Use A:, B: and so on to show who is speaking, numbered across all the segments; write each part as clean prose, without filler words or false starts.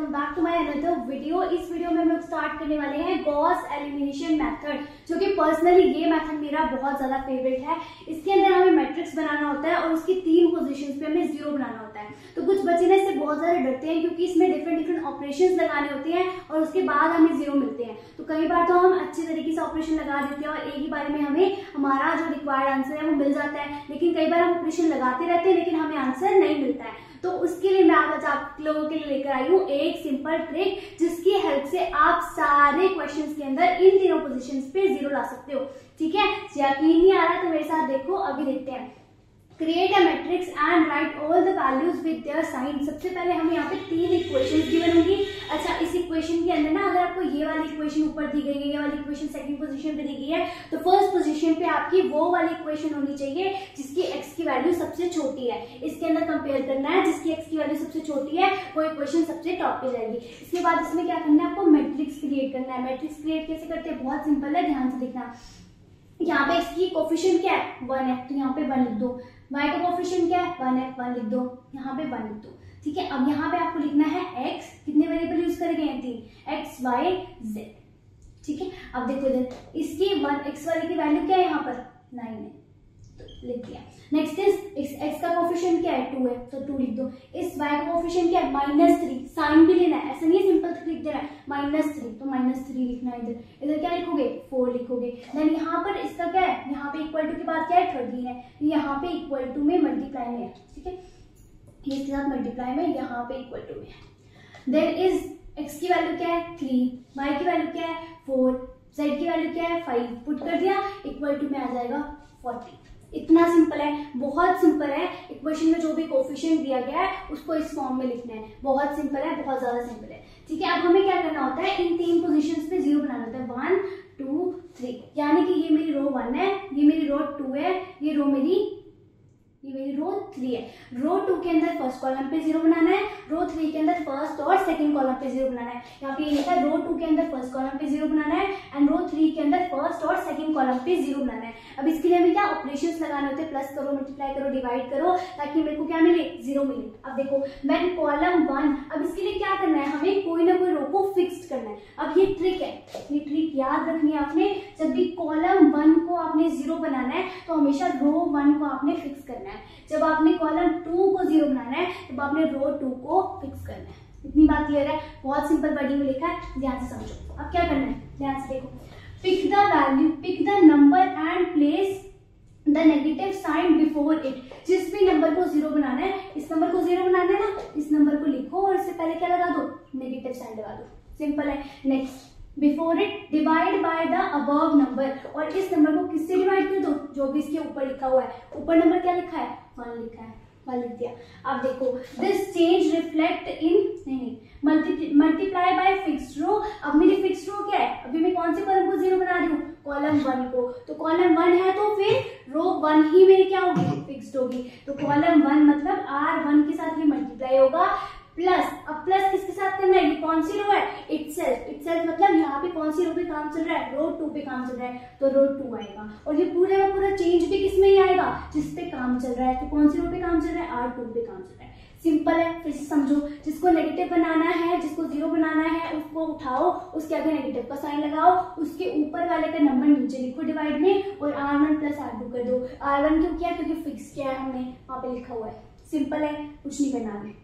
A: Welcome back to my another video. इस video में हम लोग स्टार्ट करने वाले हैं गॉस एलिमिनेशन मेथड, जो कि पर्सनली ये मेथड मेरा बहुत ज्यादा फेवरेट है। इसके अंदर हमें मैट्रिक्स बनाना होता है और उसकी 3 पोजीशंस पे हमें 0 बनाना होता है। तो कुछ बच्चे ना इससे बहुत ज्यादा डरते हैं क्योंकि इसमें डिफरेंट ऑपरेशंस लगाने होते हैं और उसके बाद हमें 0 मिलते हैं। तो कई बार तो हम अच्छे तरीके से ऑपरेशन लगा देते हैं और एक ही बार में हमें हमारा जो रिक्वायर्ड आंसर है वो मिल जाता है, लेकिन कई बार हम ऑपरेशन लगाते रहते हैं लेकिन हमें आंसर नहीं मिलता है। तो उसके लिए मैं आज आप लोगों के लिए लेकर आई हूँ एक सिंपल ट्रिक, जिसकी हेल्प से आप सारे क्वेश्चंस के अंदर इन तीनों पोजीशंस पे 0 ला सकते हो। ठीक है, यकीन नहीं आ रहा तो मेरे साथ देखो, अभी देखते हैं। Create a matrix and write all the values with their sign. सबसे पहले हमें यहाँ पे 3 इक्वेशंस गिवन होंगी। अच्छा, इस इक्वेशन के अंदर ना अगर आपको ये वाली इक्वेशन ऊपर दी गई है, ये वाली इक्वेशन सेकंड पोजीशन पे दी गई है, तो फर्स्ट पोजीशन पे आपकी वो वाली इक्वेशन होनी चाहिए जिसकी x की वैल्यू सबसे छोटी है। इसके अंदर कंपेयर करना है, जिसकी x की वैल्यू सबसे छोटी है वो इक्वेशन सबसे टॉप पे जाएगी। इसके बाद इसमें क्या करना है, आपको मैट्रिक्स क्रिएट करना है। मैट्रिक्स क्रिएट कैसे करते हैं, बहुत सिंपल है, ध्यान से देखना। यहाँ पे x की कोफिशिएंट क्या है, 1 है, तो यहाँ पे 1 लिख दो। y का कोफिशिएंट क्या है, 1 है, 1 लिख दो, यहाँ पे 1 लिख दो। ठीक है, अब यहाँ पे आपको लिखना है x, कितने वेरिएबल यूज करेंगे, 3, x y z। ठीक है, अब देखो इधर इसकी x वाले की वैल्यू क्या है, यहाँ पर 9 है, तो लिख दिया। नेक्स्ट इज x का कोफिशिएंट क्या है, 2 है, तो 2 लिख दो। इस y का कोफिशिएंट क्या है, -3, साइन भी लेना है, ऐसा नहीं सिंपल लिख देना है, -3, तो -3 लिखना है। इधर क्या लिखोगे, 4 लिखोगे। देन यहाँ पर इसका क्या है, यहाँ पे इक्वल टू के बाद क्या है, 13 है, यहाँ पे इक्वल टू में मल्टीप्लाई में है। ठीक है, ये इसके साथ मल्टीप्लाई में, यहाँ पे इक्वल टू में है। देन इज x की वैल्यू क्या है, 3, y की वैल्यू क्या है, 4, z की वैल्यू क्या है, 5, पुट कर दिया, इक्वल टू में आ जाएगा 40। इतना सिंपल है, बहुत सिंपल है। इक्वेशन में जो भी कोफिशिएंट दिया गया है उसको इस फॉर्म में लिखना है। बहुत सिंपल है, बहुत ज्यादा सिंपल है। ठीक है, अब हमें क्या करना होता है, इन 3 पोजीशंस पे 0 बनाना होता है, 1 2 3। यानी कि ये मेरी रो 1 है, ये मेरी रो 2 है, ये मेरी रो 3 है। रो 2 के अंदर फर्स्ट कॉलम पे 0 बनाना है, रो 3 के अंदर फर्स्ट और सेकंड कॉलम पे 0 बनाना है। यहाँ पे ये लिखा है रो 2 के अंदर फर्स्ट कॉलम पे 0 बनाना है एंड रो 3 के अंदर फर्स्ट और सेकंड कॉलम पे 0 बनाना है। अब इसके लिए हमें क्या ऑपरेशंस लगाने होते हैं, प्लस करो, मल्टीप्लाई करो, डिवाइड करो, ताकि मेरे को क्या मिले, 0 मिले। अब देखो व्हेन कॉलम 1, अब इसके लिए क्या करना है, हमें कोई ना कोई रो को फिक्स्ड करना है। अब ये ट्रिक है, ये ट्रिक याद रखनी है आपने। जब भी कॉलम 1 को आपने 0 बनाना है तो हमेशा रो 1 को आपने फिक्स करना है। जब आपने कॉलम 2 को 0 बनाना है तब आपने रो 2 को फिक्स करना है। इतनी बात क्लियर है, बहुत सिंपल वर्डिंग में लिखा है, ध्यान से समझो। अब क्या करना है, ध्यान से देखो। Pick the value, pick the number and place the negative sign before it. जिस भी नंबर को 0 बनाना है, इस नंबर को 0 बनाना है ना, इस नंबर को लिखो और इससे पहले क्या लगा दो, नेगेटिव साइन लगा दो। सिंपल है। Next, before it divide by the above number, और इस नंबर को किससे डिवाइड कर दो, जो भी इसके ऊपर लिखा हुआ है। ऊपर नंबर क्या लिखा है, 1 लिखा है, 1 लिख दिया। अब देखो this change reflect in multiply by fixed row. अब मेरी फिक्स्ड रो क्या है, अभी मैं कौन से कॉलम को 0 बना रही हूँ, कॉलम 1 को। तो कॉलम 1 है तो फिर रो 1 ही मेरी क्या होगी, फिक्स्ड होगी। तो कॉलम 1 मतलब R1 के साथ ये मल्टीप्लाई होगा, प्लस, अब प्लस किसके साथ करना है, ये कौन सी रो है, इटसेल्फ। इटसेल्फ मतलब यहाँ पे कौन सी रो पे काम चल रहा है, रो 2 पे काम चल रहा है, तो रो 2 आएगा। और ये पूरे का पूरा चेंज भी किस में ही आएगा, जिस पे काम चल रहा है। तो कौन सी रो पे काम चल रहा है, R2 पे काम चल रहा है। सिंपल है, फिर से समझो। जिसको नेगेटिव बनाना है, जिसको 0 बनाना है, उसको उठाओ, उसके आगे नेगेटिव का साइन लगाओ, उसके ऊपर वाले का नंबर नीचे लिखो डिवाइड में, और R1 प्लस R2 कर दो। R1 क्यों किया, क्योंकि फिक्स किया है हमने, वहां पे लिखा हुआ है। सिंपल है, कुछ नहीं करना हमें।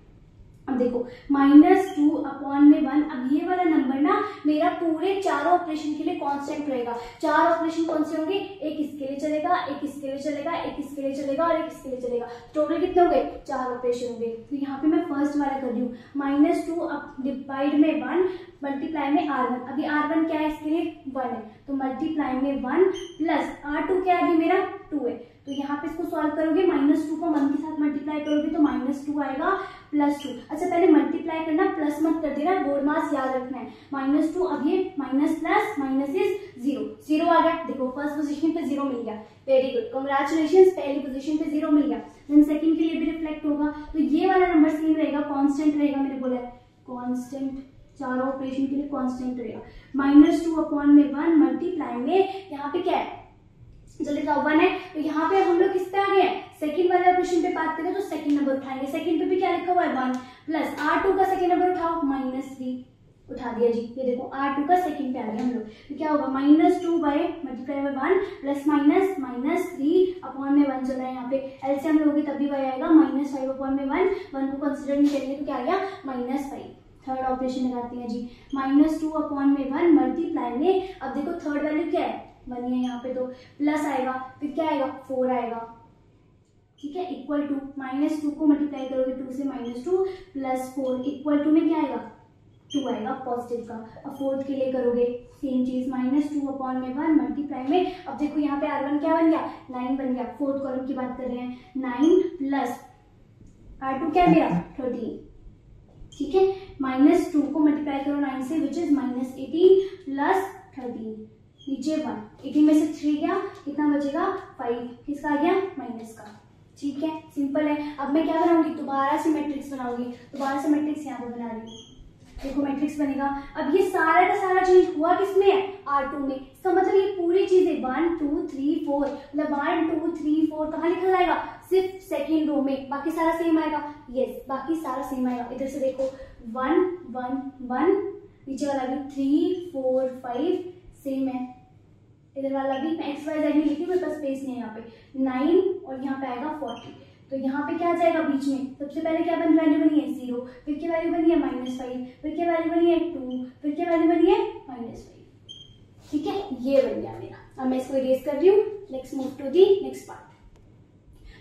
A: अब देखो -2 अपॉन में 1। अब ये वाला नंबर ना मेरा पूरे चारों ऑपरेशन के लिए कांस्टेंट रहेगा। 4 ऑपरेशन कौन से होंगे, एक इसके लिए चलेगा, एक इसके लिए चलेगा, एक इसके लिए चलेगा और एक इसके लिए चलेगा। टोटल कितने हो गए, 4 ऑपरेशन होंगे। तो यहाँ पे मैं फर्स्ट वाला कर रही हूँ, -2 डिवाइड में 1 मल्टीप्लाई में R1। अभी R1 क्या है, इसके लिए 1 है, तो मल्टीप्लाई में 1 प्लस R2 क्या है, अभी मेरा 2 है। तो यहाँ पे इसको सॉल्व करोगे, -2 को 1 के साथ मल्टीप्लाई करोगे तो -2 आएगा +2। अच्छा, पहले मल्टीप्लाई करना, प्लस मत कर देना, बोर्ड मास याद रखना है। -2, अब ये माइनस प्लस माइनस इज 0 आ गया। देखो फर्स्ट पोजीशन पे 0 मिल गया, वेरी गुड, कांग्रेचुलेशंस, पहली पोजीशन पे 0 मिल गया। देन सेकंड के लिए भी रिफ्लेक्ट होगा, तो ये वाला नंबर सेम रहेगा, कांस्टेंट रहेगा। मैंने बोला कांस्टेंट, चारों ऑपरेशन के लिए कांस्टेंट रहेगा। -2 अपॉन में 1 मल्टीप्लाई में यहाँ पे क्या है, जल्दी बताओ 1 है, तो यहाँ पे हम लोग किस पे आ गए हैं, सेकंड वाले ऑपरेशन पे बात करें तो सेकंड नंबर उठाएंगे। सेकंड पे भी क्या लिखा हुआ है 1 प्लस R2 का सेकंड नंबर उठाओ -3 उठा दिया जी। ये देखो R2 का सेकंड पे आ गया हम लोग, तो क्या होगा -2 by multiply by 1 plus -3 upon में 1 चल रहा है यहाँ पे, एलसीएम लोगे तब भी वही आएगा -5 अपॉन में 1 को कंसिडर नहीं करेंगे तो क्या आ गया -5। थर्ड ऑपरेशन लगाते हैं जी, -2 अपॉन में 1 मल्टीप्लाई में, अब देखो थर्ड वैल्यू क्या है 1 है यहाँ पे, तो प्लस आएगा, फिर क्या आएगा 4 आएगा, ठीक है, इक्वल टू -2 को मल्टीप्लाई करोगे 2 से -2 प्लस 4 इक्वल टू में क्या आएगा 2 आएगा पॉजिटिव का। अब फोर्थ के लिए करोगे सेम चीज, -2 अपॉन में 1 मल्टीप्लाई में, अब देखो यहाँ पे R1 क्या बन गया 9 बन गया, फोर्थ कॉलम की बात कर रहे हैं, 9 प्लस R2 क्या है मेरा 13, ठीक है, -2 को मल्टीप्लाई करो 9 से विच इज -18 प्लस 13, नीचे 1, 18 में से 3 गया, कितना बचेगा 5, किसका आ गया माइनस का, ठीक है, सिंपल है। अब मैं क्या बनाऊंगी, दोबारा से मैट्रिक्स बनाऊंगी, दोबारा से मैट्रिक्स यहाँ पे बना रही हूँ, देखो मैट्रिक्स बनेगा। अब ये सारा का सारा चेंज हुआ किसमें है R2 में, इसका मतलब ये पूरी चीजें 1 2 3 4 मतलब 1 2 3 4 कहाँ लिखा जाएगा, सिर्फ सेकेंड रो में, बाकी सारा सेम आएगा, यस बाकी सारा सेम आएगा। इधर से देखो 1 1 1, नीचे वाला भी 3 4 5 सेम है, इधर वाला भी मैं XY Z नहीं लिखी, मेरे पास स्पेस नहीं है यहाँ पे, 9 और यहाँ पे आएगा 40, तो यहाँ पे क्या आ जाएगा बीच में, सबसे पहले क्या वैल्यू बनी है 0, फिर क्या वैल्यू बनी है -5, फिर क्या वैल्यू बनी है 2, फिर क्या वैल्यू बनी है -5, ठीक है, ये बन गया मेरा। अब मैं इसको इरेज कर रही हूँ, let's move to the next part.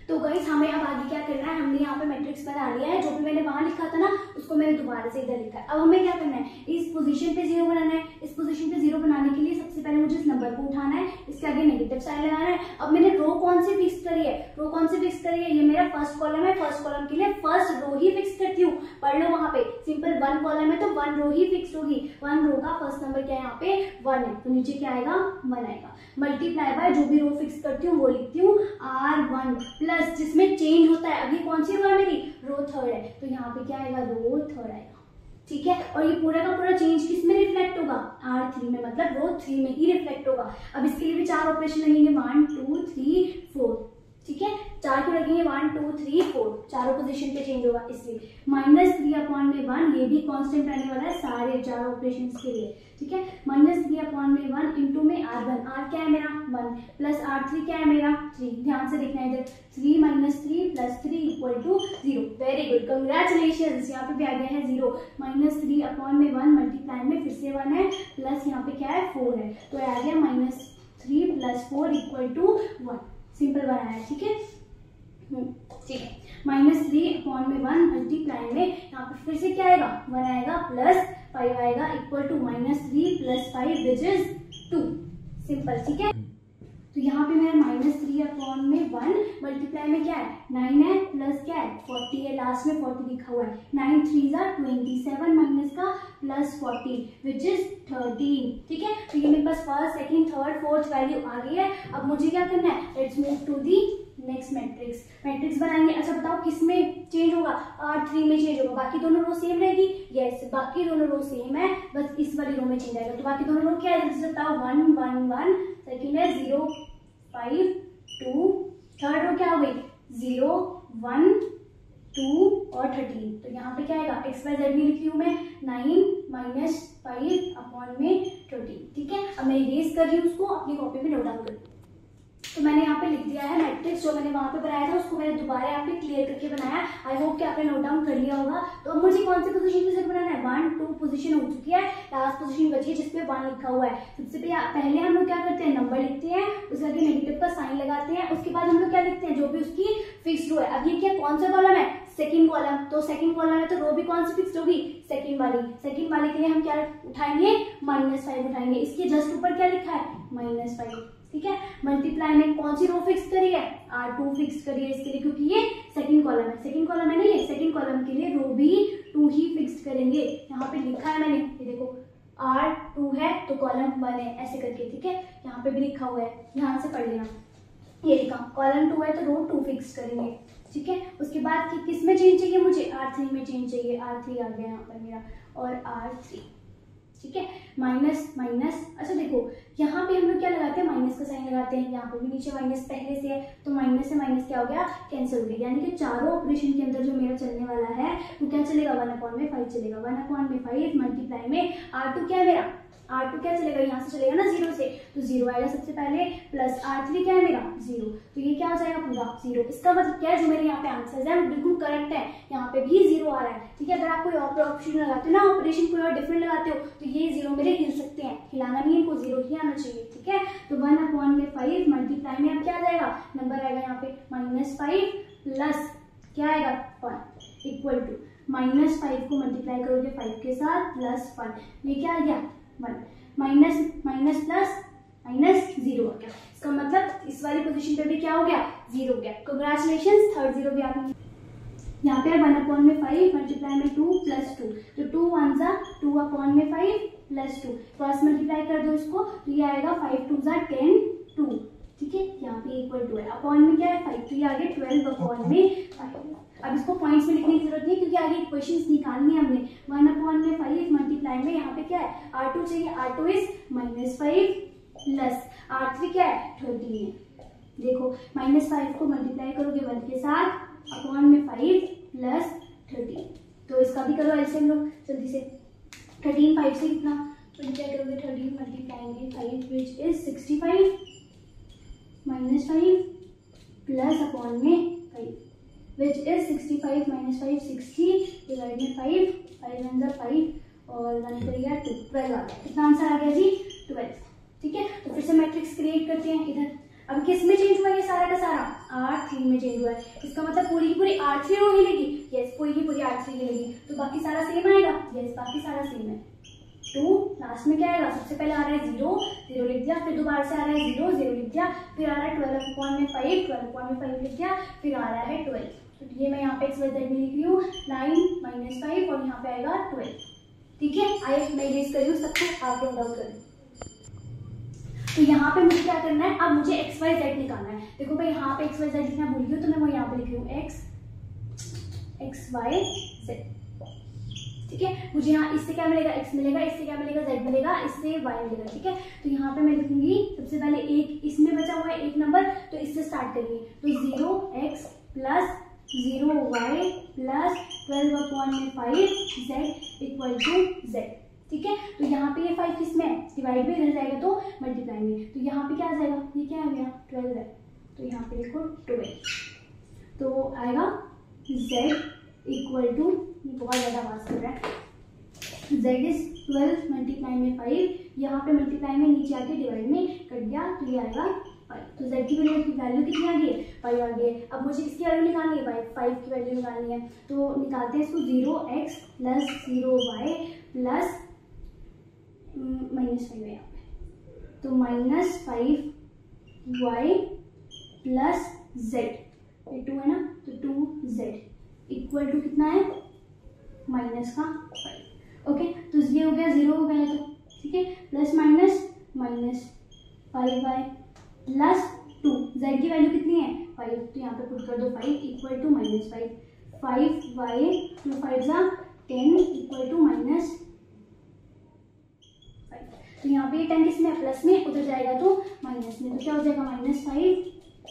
A: तो गाइस हमें अब आगे क्या करना है, हमने यहाँ पे मैट्रिक्स बना लिया है, जो भी मैंने वहां लिखा था ना उसको मैंने दोबारा से इधर लिखा है। अब हमें क्या करना है, इस पोजीशन पे 0 बनाना है, इस पोजीशन पे 0 बनाने के लिए सबसे पहले मुझे इस नंबर को उठाना है, इसके आगे नेगेटिव साइन लगाना है। अब मैंने रो कौन सी फिक्स करी है, रो कौन सी फिक्स करी है, ये मेरा फर्स्ट कॉलम है, फर्स्ट कॉलम के लिए फर्स्ट रो ही फिक्स करती हूँ, पढ़ लो वहां पे, सिंपल 1 कॉलम है तो 1 रो ही फिक्स होगी, 1 रो का फर्स्ट नंबर क्या है यहाँ पे 1 है, तो नीचे क्या आएगा 1 आएगा, मल्टीप्लाई बाय जो भी रो फिक्स करती हूँ वो लिखती हूँ R1 प्लस जिसमें चेंज होता है, अभी कौन सी रो है मेरी, रो थर्ड है, तो यहाँ पे क्या आएगा रो थर्ड आएगा, ठीक है, और ये पूरा का पूरा चेंज किस में रिफ्लेक्ट होगा R3 में, मतलब रो 3 में ही रिफ्लेक्ट होगा। अब इसके लिए भी 4 ऑपरेशन लगेंगे 1 2 3 4, ठीक है, 4 के लगेंगे 1 2 3 4, चारों पोजीशन पे चेंज होगा, इसलिए -3 अपॉन में 1, ये भी कांस्टेंट रहने वाला है सारे चारों ऑपरेशंस के लिए, ठीक है, -3 अपॉन में 1 इंटू में R1, R क्या है मेरा 1 प्लस R3 क्या है मेरा 3, ध्यान से देखना है इधर 3 -3 plus 3 equal to 0, very good congratulations, यहाँ पे भी आ गया है 0, -3 अपॉन में 1 मल्टीप्लाई में फिर से 1 है प्लस यहाँ पे क्या है 4 है, तो आ गया -3 प्लस 4 इक्वल टू 1, सिंपल बनाया है, ठीक है, ठीक है, -3 अपॉन में 1 मल्टीप्लाई में यहाँ पे फिर से क्या आएगा 1 आएगा प्लस 5 आएगा equal to -3 plus 5 which is 2, simple, ठीक है, तो यहाँ पे मेरा -3 अपॉन में 1 मल्टीप्लाई में क्या है 9 है प्लस क्या है 40 है, लास्ट में 40 लिखा हुआ है, 9 3 27 माइनस का प्लस 40 विच इज 13, ठीक है, तो ये मेरे पास first second third fourth value आ गई है। अब मुझे क्या करना है, let's move to the next matrix, matrix बनाएंगे। अच्छा बताओ किस में चेंज होगा, R3 में चेंज होगा, बाकी दोनों रो सेम रहेगी, यस बाकी दोनों रो सेम है, बस इस वाली रो में चेंज आएगा, तो बाकी दोनों रो क्या है जल्दी से बताओ, 1 1 1, सेकंड है 0 5 2, थर्ड रो क्या हो गई 0 1 2 और 13, तो यहाँ पे क्या आएगा XY Z नहीं लिख रही हूँ मैं, 9 -5 अपॉन में 13, ठीक है। अब मैं इरेज कर रही हूँ उसको, अपनी कॉपी में नोट डाउन कर, तो मैंने यहाँ पे लिख दिया है मैट्रिक्स, जो मैंने वहां पे बनाया था उसको मैंने दोबारा यहाँ पे क्लियर करके बनाया, आई होप कि आपने नोट डाउन कर लिया होगा। तो अब मुझे कौन सी पोजीशन पे सेट बनाना है, 1 2 पोजीशन हो चुकी है, लास्ट पोजीशन बची है जिसपे 1 लिखा हुआ है। सबसे पहले हम लोग क्या करते हैं, नंबर लिखते हैं, उसके आगे नेगेटिव का साइन लगाते हैं, उसके बाद हम लोग क्या लिखते हैं, जो भी उसकी फिक्स्ड रो है। अब ये क्या कौन सा कॉलम है, सेकंड कॉलम, तो सेकंड कॉलम है तो रो भी कौन सी फिक्स्ड होगी, सेकंड वाली के लिए हम क्या उठाएंगे -5 उठाएंगे, इसके जस्ट ऊपर क्या लिखा है -5, ठीक है। मल्टीप्लाई में कौन सी रो फिक्स करी है, R2 फिक्स करी है इसके लिए, क्योंकि ये सेकंड कॉलम है, सेकंड कॉलम है ना, ये सेकंड कॉलम के लिए रो भी 2 ही फिक्स करेंगे। यहाँ पे लिखा है मैंने, ये देखो R2 है तो कॉलम 1 है ऐसे करके, ठीक है, यहाँ पे भी लिखा हुआ है, ध्यान से पढ़ लेना, ये लिखा कॉलम 2 है तो रो 2 फिक्स करेंगे, ठीक है। उसके बाद किस में चेंज चाहिए मुझे, R3 में चेंज चाहिए, R3 आ गया यहाँ पर मेरा, और R3, ठीक है, माइनस माइनस। अच्छा देखो यहाँ पे हम लोग क्या लगाते हैं, माइनस का साइन लगाते हैं, यहाँ पे भी नीचे माइनस पहले से है तो माइनस से माइनस क्या हो गया, कैंसिल हो गया। यानी कि चारों ऑपरेशन के अंदर जो मेरा चलने वाला है वो क्या चलेगा, 1/5 चलेगा। 1/5 मल्टीप्लाई में R2 क्या है मेरा, R2 क्या चलेगा, यहाँ से चलेगा ना 0 से, तो 0 आएगा सबसे पहले, प्लस R3 क्या है मेरा 0, तो ये क्या हो जाएगा पूरा 0। इसका मतलब क्या है, जो मेरे यहाँ पे आंसर है वो बिल्कुल करेक्ट है, यहाँ पे भी 0 आ रहा है। ठीक है, अगर आप कोई और ऑप्शन लगाते हो ना, ऑपरेशन कोई और डिफरेंट लगाते हो तो ये 0 मेरे हिल सकते हैं, हिलाना नहीं है, इनको 0 ही आना चाहिए। ठीक है, तो 1/5 मल्टीप्लाई में अब क्या आ जाएगा, नंबर आएगा यहाँ पे -5 प्लस क्या आएगा 1 इक्वल टू -5 को मल्टीप्लाई करोगे 5 के साथ प्लस 1, ये क्या आ गया 1, माइनस माइनस प्लस माइनस 0 हो गया। इसका मतलब इस वाली पोजीशन पे भी क्या हो गया, 0 हो गया। कांग्रेचुलेशंस, थर्ड 0 भी आपने यहाँ पे 1/5 मल्टीप्लाई में 2 प्लस 2, तो 2 1 जा 2/5 प्लस 2, क्रॉस मल्टीप्लाई कर दो इसको तो ये आएगा 5 2 जा 10 2। ठीक है, यहाँ पे इक्वल टू है, अपॉन में क्या है 5, तो ये आगे 12/5। अब इसको पॉइंट्स में लिखने की जरूरत नहीं क्योंकि आगे इक्वेशंस निकालनी है हमने। 1/5 मल्टीप्लाई में यहाँ पे क्या है, R2 चाहिए, R2 इज -5 प्लस R3 क्या है 13 है। देखो -5 को मल्टीप्लाई करोगे 1 के साथ, अपॉन में 5 प्लस 13, तो इसका भी करो एलसीएम लोग जल्दी से। 13 5 से कितना मल्टीप्लाई करोगे, 13 मल्टीप्लाई में 5 विच इज 65 -5 प्लस अपॉन में 5 विच इज 65 -5 60 डिवाइड में 5 5 1 जा 5 और 1 करेगा 2 12 आ गया। कितना आंसर आ गया जी 12। ठीक है, तो फिर से मैट्रिक्स क्रिएट करते हैं इधर। अब किस में चेंज हुआ ये सारा का सारा, R3 में चेंज हुआ है। इसका मतलब पूरी की पूरी R3 रो हिलेगी, यस पूरी की पूरी R3 हिलेगी, तो बाकी सारा सेम आएगा, यस बाकी सारा सेम है। 2 लास्ट में क्या आएगा, सबसे पहले आ रहा है 0 0 लिख दिया, फिर दोबारा से आ रहा है 0 0 लिख दिया, फिर आ रहा है 12/5 12/5 लिख दिया, फिर आ रहा है 12। तो ये मैं यहाँ पे XYZ में लिख रही हूँ 9 -5 और यहाँ पे आएगा 12। ठीक है, आई मैं इरेज कर रही हूँ सबको, आप लोग डाउन कर। तो यहाँ पे मुझे क्या करना है, अब मुझे XYZ निकालना है। देखो भाई यहाँ पे XYZ लिखना भूल गई तो मैं वो यहाँ पे लिख रही हूँ XYZ। ठीक है, मुझे यहाँ इससे क्या मिलेगा, x मिलेगा, इससे क्या मिलेगा, z मिलेगा, इससे y मिलेगा। ठीक है, तो यहाँ पे मैं लिखूंगी सबसे पहले एक, इसमें बचा हुआ है एक नंबर तो इससे स्टार्ट करेंगे, तो 0x plus 0y plus 12/5 z equal to z। ठीक है, तो यहाँ पे ये 5 किस में है, डिवाइड में, इधर जाएगा तो मल्टीप्लाई में, तो यहाँ पे क्या आ जाएगा, ये क्या आ गया 12 है, तो यहाँ पे लिखो 12, तो आएगा z इक्वल टू, बहुत ज्यादा आवाज कर रहा है, z इज 12 मल्टीप्लाई में 5, यहाँ पे मल्टीप्लाई में नीचे आके डिवाइड में कट गया तो ये आएगा 5, तो z की वैल्यू कितनी आ गई है 5 आ गई है। अब मुझे इसकी वैल्यू निकालनी है, 5 की वैल्यू निकालनी है, तो निकालते हैं इसको, 0x प्लस 0y प्लस -5 है यहाँ पे, तो -5y प्लस z, ये 2 है ना, तो 2z इक्वल टू कितना है -5। ओके, तो ये हो गया 0 हो गया तो ठीक है, plus minus -5y plus 2, z की वैल्यू कितनी है 5, तो यहाँ पे पुट कर दो 5 इक्वल टू -5, 5y 2 5 जा 10 इक्वल टू -5, तो यहाँ पे 10 किस में प्लस में, उधर जाएगा तो माइनस में, तो क्या हो जाएगा -5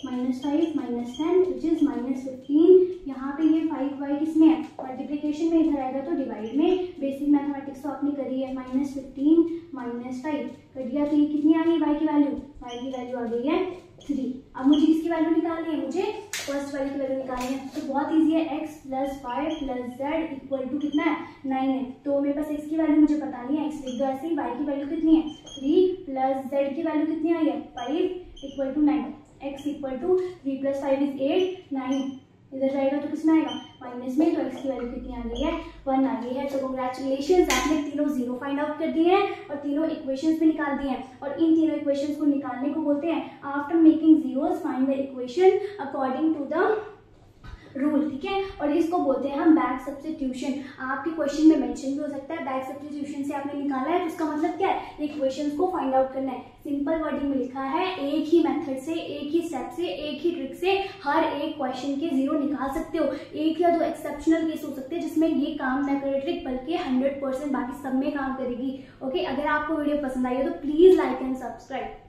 A: -10 विच इज -15। यहाँ पे ये 5y किस में है, मल्टीप्लीकेशन में, इधर आएगा तो डिवाइड में। बेसिक मैथमेटिक्स तो आपने करी है, -15 -5 कर दिया, तो ये कितनी आ गई y की वैल्यू आ गई है 3। अब मुझे किसकी वैल्यू निकालनी है, मुझे फर्स्ट वाली की वैल्यू निकालनी है, तो बहुत ईजी है, x plus y plus z equal to कितना है 9 है, तो मेरे पास x की वैल्यू मुझे पता नहीं है, x लिख दो ऐसे ही, y की वैल्यू कितनी है 3 प्लस z की वैल्यू कितनी आई है 5 equal to 9, x equal to 3 plus 5 is 8 9, इधर जाएगा तो किसमें आएगा माइनस में, तो x की वैल्यू कितनी आ गई है 1 आ गई है। तो कांग्रेचुलेशंस, आपने तीनों 0 फाइंड आउट कर दिए हैं और तीनों इक्वेशंस भी निकाल दिए हैं, और इन तीनों इक्वेशंस को निकालने को बोलते हैं after making zeros find the equation according to the rule, ठीक है। और इसको बोलते हैं हम बैक सब्स्टिट्यूशन। आपके क्वेश्चन में मेंशन भी हो सकता है बैक सब्स्टिट्यूशन से आपने निकाला है तो उसका मतलब क्या है, ये क्वेश्चंस को फाइंड आउट करना है। सिंपल वर्डिंग में लिखा है एक ही मेथड से, एक ही स्टेप से, एक ही ट्रिक से हर एक क्वेश्चन के 0 निकाल सकते हो। एक या दो एक्सेप्शनल केस हो सकते हैं जिसमें ये काम न करे ट्रिक, बल्कि 100% बाकी सब में काम करेगी। ओके, अगर आपको वीडियो पसंद आई हो तो प्लीज लाइक एंड सब्सक्राइब।